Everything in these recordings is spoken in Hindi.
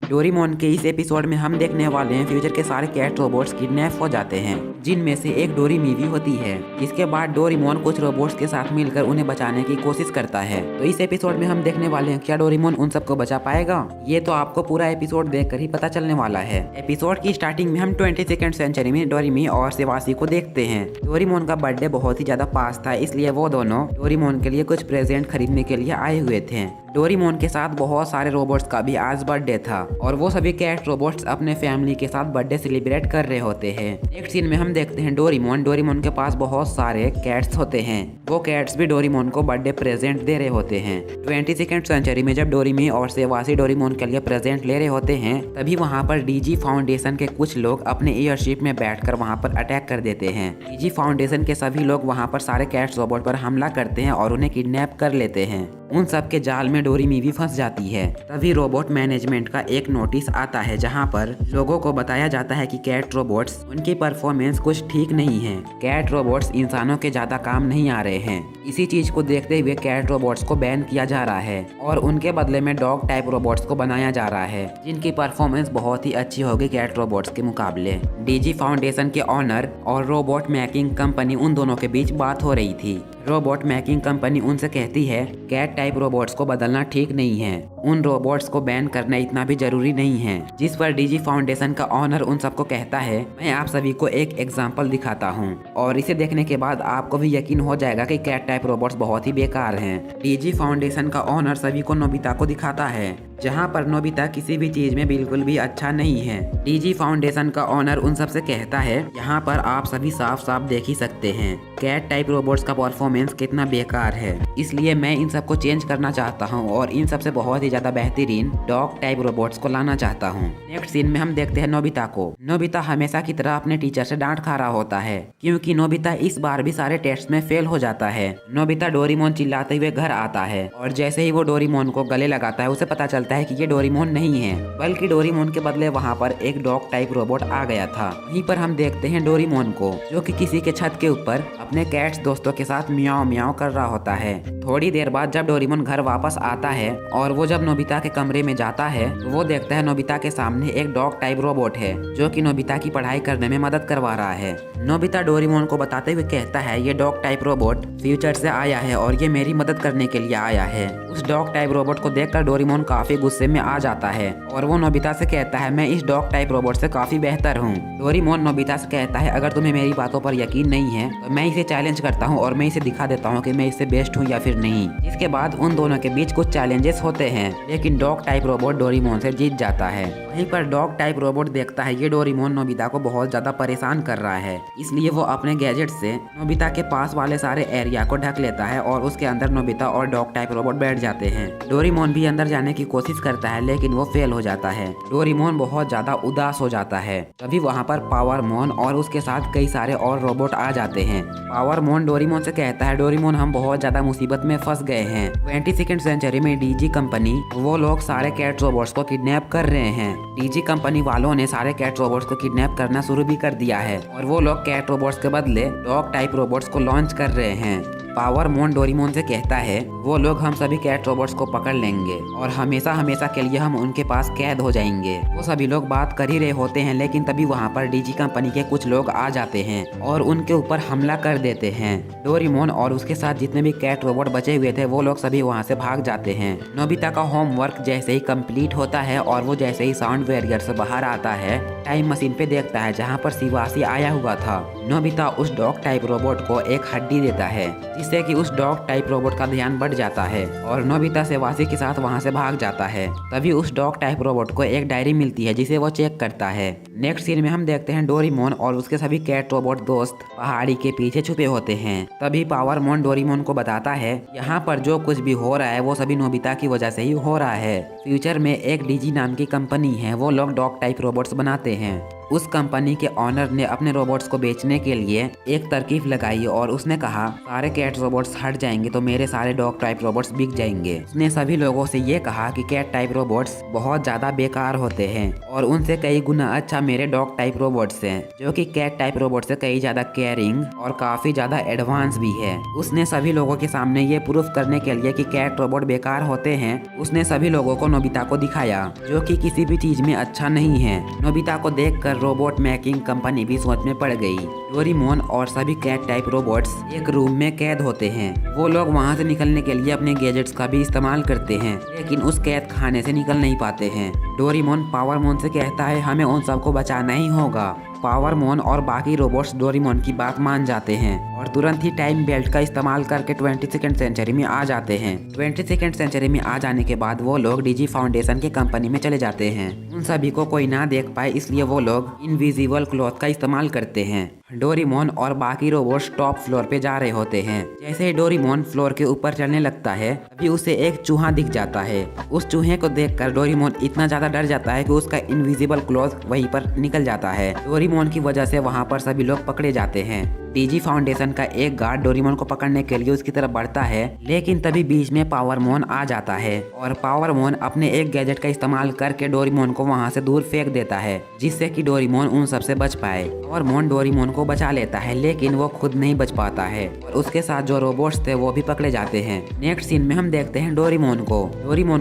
डोरेमोन के इस एपिसोड में हम देखने वाले हैं फ्यूचर के सारे कैट रोबोट्स किडनैप हो जाते हैं, जिनमें से एक डोरेमी भी होती है। इसके बाद डोरेमोन कुछ रोबोट्स के साथ मिलकर उन्हें बचाने की कोशिश करता है। तो इस एपिसोड में हम देखने वाले हैं क्या डोरेमोन उन सबको बचा पाएगा। ये तो आपको पूरा एपिसोड देखकर ही पता चलने वाला है। एपिसोड की स्टार्टिंग में हम 22nd सेंचुरी में डोरेमी और सेवासी को देखते हैं। डोरेमोन का बर्थडे बहुत ही ज्यादा पास था, इसलिए वो दोनों डोरेमोन के लिए कुछ प्रेजेंट खरीदने के लिए आए हुए थे। डोरेमोन के साथ बहुत सारे रोबोट्स का भी आज बर्थडे था और वो सभी कैट रोबोट्स अपने फैमिली के साथ बर्थडे सेलिब्रेट कर रहे होते हैं। नेक्स्ट सीन में हम देखते हैं डोरेमोन के पास बहुत सारे कैट्स होते हैं। वो कैट्स भी डोरेमोन को बर्थडे प्रेजेंट दे रहे होते हैं। 22nd सेंचुरी में जब डोरेमी और सेवासी डोरेमोन के लिए प्रेजेंट ले रहे होते हैं, तभी वहाँ पर डीजी फाउंडेशन के कुछ लोग अपने एयरशिप में बैठकर वहाँ पर अटैक कर देते हैं। डीजी फाउंडेशन के सभी लोग वहाँ पर सारे कैट्स रोबोट पर हमला करते हैं और उन्हें किडनैप कर लेते हैं। उन सब के जाल में डोरेमी भी फंस जाती है। तभी रोबोट मैनेजमेंट का एक नोटिस आता है, जहां पर लोगों को बताया जाता है कि कैट रोबोट्स उनकी परफॉर्मेंस कुछ ठीक नहीं है। कैट रोबोट्स इंसानों के ज्यादा काम नहीं आ रहे हैं। इसी चीज को देखते हुए कैट रोबोट्स को बैन किया जा रहा है और उनके बदले में डॉग टाइप रोबोट्स को बनाया जा रहा है, जिनकी परफॉर्मेंस बहुत ही अच्छी होगी कैट रोबोट्स के मुकाबले। डीजी फाउंडेशन के ऑनर और रोबोट मेकिंग कंपनी उन दोनों के बीच बात हो रही थी। रोबोट मेकिंग कंपनी उनसे कहती है कैट टाइप रोबोट्स को बदलना ठीक नहीं है, उन रोबोट्स को बैन करना इतना भी जरूरी नहीं है। जिस पर डीजी फाउंडेशन का ऑनर उन सबको कहता है, मैं आप सभी को एक एग्जांपल दिखाता हूँ और इसे देखने के बाद आपको भी यकीन हो जाएगा कि कैट टाइप रोबोट्स बहुत ही बेकार हैं। डीजी फाउंडेशन का ऑनर सभी को नोबिता को दिखाता है, जहाँ पर नोबिता किसी भी चीज में बिल्कुल भी अच्छा नहीं है। डीजी फाउंडेशन का ऑनर उन सबसे कहता है, यहाँ पर आप सभी साफ साफ देख ही सकते हैं कैट टाइप रोबोट्स का परफॉर्मेंस कितना बेकार है, इसलिए मैं इन सबको चेंज करना चाहता हूँ और इन सबसे बहुत ही ज्यादा बेहतरीन डॉग टाइप रोबोट्स को लाना चाहता हूँ। नेक्स्ट सीन में हम देखते हैं नोबिता को। नोबिता हमेशा की तरह अपने टीचर से डांट खा रहा होता है, क्योंकि नोबिता इस बार भी सारे टेस्ट में फेल हो जाता है। नोबिता डोरेमोन चिल्लाते हुए घर आता है और जैसे ही वो डोरेमोन को गले लगाता है, उसे पता चलता है कि ये डोरेमोन नहीं है, बल्कि डोरेमोन के बदले वहाँ पर एक डॉग टाइप रोबोट आ गया था। वहीं पर हम देखते हैं डोरेमोन को, जो कि किसी के छत के ऊपर अपने कैट्स दोस्तों के साथ मियाओ मियाओ कर रहा होता है। थोड़ी देर बाद जब डोरेमोन घर वापस आता है और वो जब नोबिता के कमरे में जाता है, तो वो देखता है नोबिता के सामने एक डॉग टाइप रोबोट है, जो कि नोबिता की पढ़ाई करने में मदद करवा रहा है। नोबिता डोरेमोन को बताते हुए कहता है, ये डॉग टाइप रोबोट फ्यूचर से आया है और ये मेरी मदद करने के लिए आया है। उस डॉग टाइप रोबोट को देखकर डोरेमोन काफी गुस्से में आ जाता है और वो नोबिता से कहता है, मैं इस डॉग टाइप रोबोट से काफी बेहतर हूँ। डोरेमोन नोबिता से कहता है, अगर तुम्हें मेरी बातों पर यकीन नहीं है तो मैं इसे चैलेंज करता हूँ और मैं इसे दिखा देता हूँ कि मैं इससे बेस्ट हूँ या फिर नहीं। इसके बाद उन दोनों के बीच कुछ चैलेंजेस होते हैं, लेकिन डॉग टाइप रोबोट डोरेमोन से जीत जाता है। वहीं पर डॉग टाइप रोबोट देखता है ये डोरेमोन नोबिता को बहुत ज्यादा परेशान कर रहा है, इसलिए वो अपने गैजेट से नोबिता के पास वाले सारे एरिया को ढक लेता है और उसके अंदर नोबिता और डॉग टाइप रोबोट बैठ जाते हैं। डोरेमोन भी अंदर जाने की कोशिश करता है, लेकिन वो फेल हो जाता है। डोरेमोन बहुत ज्यादा उदास हो जाता है। तभी वहाँ पर पावरमोन और उसके साथ कई सारे और रोबोट आ जाते हैं। पावरमोन डोरेमोन से कहता है, डोरेमोन हम बहुत ज्यादा मुसीबत में फंस गए हैं। 22nd सेंचुरी में डीजी कंपनी वो लोग सारे कैट रोबोट्स को किडनैप कर रहे हैं। डीजी कंपनी वालों ने सारे कैट रोबोट्स को किडनैप करना शुरू भी कर दिया है और वो लोग कैट रोबोट्स के बदले डॉग टाइप रोबोट्स को लॉन्च कर रहे हैं। पावरमोन डोरेमोन से कहता है, वो लोग हम सभी कैट रोबोट्स को पकड़ लेंगे और हमेशा हमेशा के लिए हम उनके पास कैद हो जाएंगे। वो सभी लोग बात कर ही रहे होते हैं, लेकिन तभी वहाँ पर डीजी कंपनी के कुछ लोग आ जाते हैं और उनके ऊपर हमला कर देते हैं। डोरेमोन और उसके साथ जितने भी कैट रोबोट बचे हुए थे, वो लोग सभी वहाँ से भाग जाते हैं। नोबिता का होमवर्क जैसे ही कंप्लीट होता है और वो जैसे ही साउंड बैरियर से बाहर आता है, टाइम मशीन पे देखता है जहाँ पर सेवासी आया हुआ था। नोबिता उस डॉग टाइप रोबोट को एक हड्डी देता है, जिससे कि उस डॉग टाइप रोबोट का ध्यान बढ़ जाता है और नोबिता सेवासी के साथ वहां से भाग जाता है। तभी उस डॉग टाइप रोबोट को एक डायरी मिलती है, जिसे वो चेक करता है। नेक्स्ट सीन में हम देखते हैं डोरेमोन और उसके सभी कैट रोबोट दोस्त पहाड़ी के पीछे छुपे होते हैं। तभी पावरमोन डोरेमोन को बताता है, यहाँ पर जो कुछ भी हो रहा है वो सभी नोबिता की वजह से ही हो रहा है। फ्यूचर में एक डीजी नाम की कंपनी है, वो लोग डॉग टाइप रोबोट्स बनाते हैं उस कंपनी के ऑनर ने अपने रोबोट्स को बेचने के लिए एक तरकीब लगाई और उसने कहा सारे कैट रोबोट्स हट जाएंगे तो मेरे सारे डॉग टाइप रोबोट्स बिक जाएंगे। उसने सभी लोगों से ये कहा कि कैट टाइप रोबोट्स बहुत ज्यादा बेकार होते हैं और उनसे कई गुना अच्छा मेरे डॉग टाइप रोबोट्स हैं, जो कि कैट टाइप रोबोट से कई ज्यादा केयरिंग और काफी ज्यादा एडवांस भी है। उसने सभी लोगों के सामने ये प्रूफ करने के लिए कि कैट रोबोट बेकार होते हैं, उसने सभी लोगों को नोबिता को दिखाया, जो कि किसी भी चीज में अच्छा नहीं है। नोबिता को देखकर रोबोट मेकिंग कंपनी भी सोच में पड़ गई। डोरेमोन और सभी कैट टाइप रोबोट्स एक रूम में कैद होते हैं। वो लोग वहाँ से निकलने के लिए अपने गैजेट्स का भी इस्तेमाल करते हैं, लेकिन उस कैद खाने से निकल नहीं पाते हैं। डोरेमोन पावरमोन से कहता है हमें उन सबको बचाना ही होगा। पावरमोन और बाकी रोबोट्स डोरेमोन की बात मान जाते हैं और तुरंत ही टाइम बेल्ट का इस्तेमाल करके 22nd सेंचुरी में आ जाते हैं। 22nd सेंचुरी में आ जाने के बाद वो लोग डीजी फाउंडेशन के कंपनी में चले जाते हैं। उन सभी को कोई ना देख पाए इसलिए वो लोग इनविजिबल क्लॉथ का इस्तेमाल करते हैं। डोरेमोन और बाकी रोबोट्स टॉप फ्लोर पे जा रहे होते हैं। जैसे ही डोरेमोन फ्लोर के ऊपर चढ़ने लगता है तभी उसे एक चूहा दिख जाता है। उस चूहे को देखकर डोरेमोन इतना ज्यादा डर जाता है कि उसका इनविजिबल क्लॉथ वहीं पर निकल जाता है। डोरेमोन की वजह से वहाँ पर सभी लोग पकड़े जाते हैं। डीजी फाउंडेशन का एक गार्ड डोरेमोन को पकड़ने के लिए उसकी तरफ बढ़ता है, लेकिन तभी बीच में पावरमोन आ जाता है और पावरमोन अपने एक गैजेट का इस्तेमाल करके डोरेमोन को वहां से दूर फेंक देता है, जिससे कि डोरेमोन उन सबसे बच पाए। पावरमोन डोरेमोन को बचा लेता है, लेकिन वो खुद नहीं बच पाता है और उसके साथ जो रोबोट्स थे वो भी पकड़े जाते हैं। नेक्स्ट सीन में हम देखते हैं डोरेमोन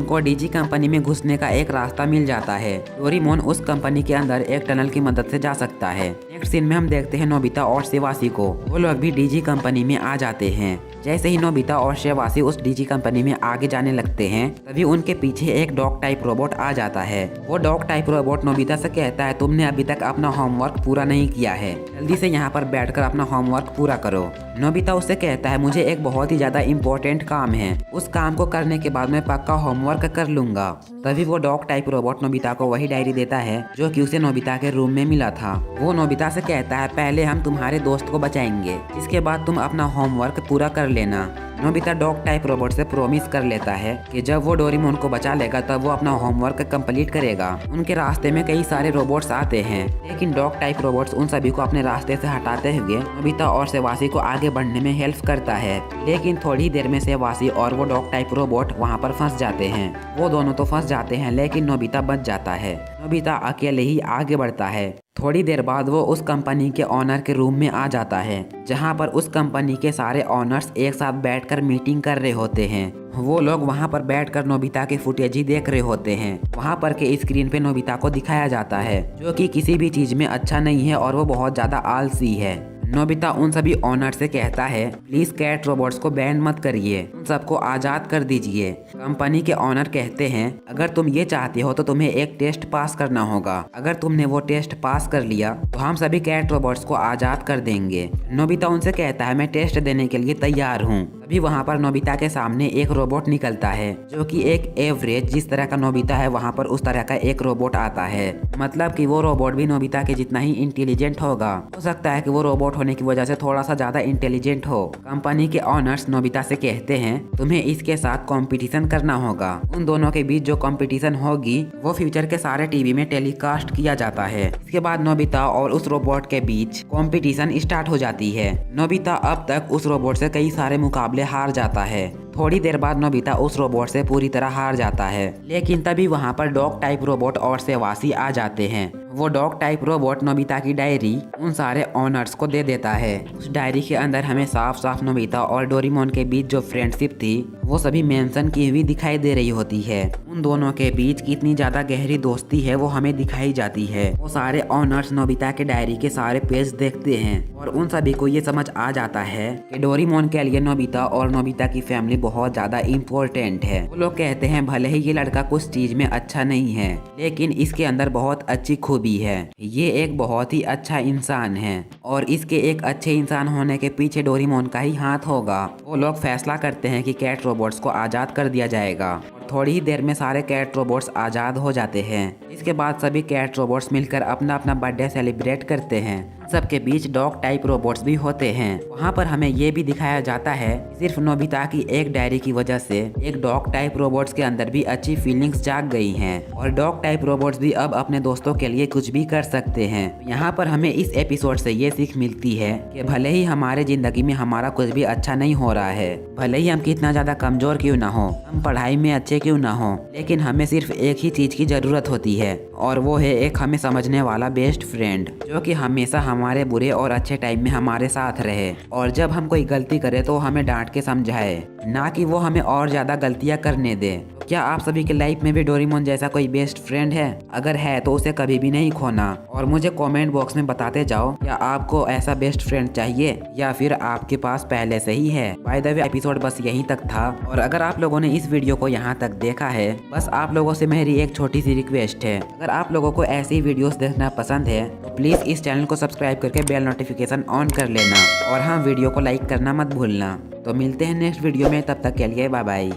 को डीजी कंपनी में घुसने का एक रास्ता मिल जाता है। डोरेमोन उस कंपनी के अंदर एक टनल की मदद से जा सकता है। नेक्स्ट सीन में हम देखते हैं नोबिता और शिवासी को। वो लोग भी डीजी कंपनी में आ जाते हैं। जैसे ही नोबिता और शिवासी उस डीजी कंपनी में आगे जाने लगते हैं तभी उनके पीछे एक डॉग टाइप रोबोट आ जाता है। वो डॉग टाइप रोबोट नोबिता से कहता है तुमने अभी तक अपना होमवर्क पूरा नहीं किया है, जल्दी से यहाँ पर बैठकर अपना होमवर्क पूरा करो। नोबिता उससे कहता है मुझे एक बहुत ही ज्यादा इम्पोर्टेंट काम है, उस काम को करने के बाद मैं पक्का होमवर्क कर लूंगा। तभी वो डॉग टाइप रोबोट नोबिता को वही डायरी देता है जो कि उसे नोबिता के रूम में मिला था। वो नोबिता से कहता है पहले हम तुम्हारे दोस्त को बचाएंगे, इसके बाद तुम अपना होमवर्क पूरा कर लेना। नोबिता डॉग टाइप रोबोट से प्रॉमिस कर लेता है कि जब वो डोरेमोन को बचा लेगा तब वो अपना होमवर्क कंप्लीट करेगा। उनके रास्ते में कई सारे रोबोट्स आते हैं, लेकिन डॉग टाइप रोबोट्स उन सभी को अपने रास्ते से हटाते हुए नोबिता और शिवासी को आगे बढ़ने में हेल्प करता है। लेकिन थोड़ी देर में शिवासी और वो डॉग टाइप रोबोट वहाँ पर फंस जाते हैं। वो दोनों तो फंस जाते हैं, लेकिन नोबिता बच जाता है। नोबिता अकेले ही आगे बढ़ता है। थोड़ी देर बाद वो उस कंपनी के ऑनर के रूम में आ जाता है, जहां पर उस कंपनी के सारे ऑनर्स एक साथ बैठकर मीटिंग कर रहे होते हैं। वो लोग वहां पर बैठकर नोबिता के फुटेज ही देख रहे होते हैं। वहां पर के स्क्रीन पे नोबिता को दिखाया जाता है, जो कि किसी भी चीज में अच्छा नहीं है और वो बहुत ज्यादा आलसी है। नोबिता उन सभी ऑनर से कहता है प्लीज कैट रोबोट्स को बैन मत करिए, उन सबको आजाद कर दीजिए। कंपनी के ऑनर कहते हैं अगर तुम ये चाहते हो तो तुम्हें एक टेस्ट पास करना होगा, अगर तुमने वो टेस्ट पास कर लिया तो हम सभी कैट रोबोट्स को आजाद कर देंगे। नोबिता उनसे कहता है मैं टेस्ट देने के लिए तैयार हूँ। अभी वहाँ पर नोबिता के सामने एक रोबोट निकलता है, जो कि एक एवरेज जिस तरह का नोबिता है वहाँ पर उस तरह का एक रोबोट आता है। मतलब कि वो रोबोट भी नोबिता के जितना ही इंटेलिजेंट होगा। हो सकता है कि वो रोबोट होने की वजह से थोड़ा सा ज्यादा इंटेलिजेंट हो। कंपनी के ऑनर्स नोबिता से कहते हैं तुम्हें इसके साथ कंपटीशन करना होगा। उन दोनों के बीच जो कंपटीशन होगी वो फ्यूचर के सारे टीवी में टेलीकास्ट किया जाता है। इसके बाद नोबिता और उस रोबोट के बीच कंपटीशन स्टार्ट हो जाती है। नोबिता अब तक उस रोबोट से कई सारे मुकाबले हार जाता है। थोड़ी देर बाद नोबिता उस रोबोट से पूरी तरह हार जाता है, लेकिन तभी वहाँ पर डॉग टाइप रोबोट और शिवासी आ जाते हैं। वो डॉग टाइप रोबोट नोबिता की डायरी उन सारे ऑनर्स को दे देता है। उस डायरी के अंदर हमें साफ साफ नोबिता और डोरेमोन के बीच जो फ्रेंडशिप थी वो सभी मेंशन की हुई दिखाई दे रही होती है। उन दोनों के बीच कितनी ज्यादा गहरी दोस्ती है वो हमें दिखाई जाती है। वो सारे ऑनर्स नोबिता के डायरी के सारे पेज देखते हैं और उन सभी को ये समझ आ जाता है कि डोरेमोन के लिए नोबिता और नोबिता की फैमिली बहुत ज्यादा इम्पोर्टेंट है। वो लोग कहते हैं भले ही ये लड़का कुछ चीज में अच्छा नहीं है, लेकिन इसके अंदर बहुत अच्छी खूबी है। ये एक बहुत ही अच्छा इंसान है और इसके एक अच्छे इंसान होने के पीछे डोरेमोन का ही हाथ होगा। वो लोग फैसला करते हैं कि कैट रोबोट्स को आजाद कर दिया जाएगा। थोड़ी ही देर में सारे कैट रोबोट्स आजाद हो जाते हैं। इसके बाद सभी कैट रोबोट्स मिलकर अपना अपना बर्थडे सेलिब्रेट करते हैं। सबके बीच डॉग टाइप रोबोट्स भी होते हैं। वहाँ पर हमें ये भी दिखाया जाता है सिर्फ नोबिता की एक डायरी की वजह से एक डॉग टाइप रोबोट्स के अंदर भी अच्छी फीलिंग्स जाग गई हैं और डॉग टाइप रोबोट्स भी अब अपने दोस्तों के लिए कुछ भी कर सकते हैं। यहाँ पर हमें इस एपिसोड से ये सीख मिलती है कि भले ही हमारे जिंदगी में हमारा कुछ भी अच्छा नहीं हो रहा है, भले ही हम कितना ज्यादा कमजोर क्यों ना हो, हम पढ़ाई में अच्छे क्यों ना हो, लेकिन हमें सिर्फ एक ही चीज की जरूरत होती है और वो है एक हमें समझने वाला बेस्ट फ्रेंड, जो कि हमेशा हमारे बुरे और अच्छे टाइम में हमारे साथ रहे और जब हम कोई गलती करे तो हमें डांट के समझाए, ना कि वो हमें और ज्यादा गलतियां करने दे। क्या आप सभी के लाइफ में भी डोरेमोन जैसा कोई बेस्ट फ्रेंड है? अगर है तो उसे कभी भी नहीं खोना और मुझे कमेंट बॉक्स में बताते जाओ क्या आपको ऐसा बेस्ट फ्रेंड चाहिए या फिर आपके पास पहले से ही है। बाय द वे एपिसोड बस यहीं तक था और अगर आप लोगों ने इस वीडियो को यहाँ तक देखा है, बस आप लोगों से मेरी एक छोटी सी रिक्वेस्ट है, अगर आप लोगों को ऐसी वीडियोस देखना पसंद है तो प्लीज इस चैनल को सब्सक्राइब करके बेल नोटिफिकेशन ऑन कर लेना और हाँ, वीडियो को लाइक करना मत भूलना। तो मिलते हैं नेक्स्ट वीडियो में, तब तक के लिए बाय बाय।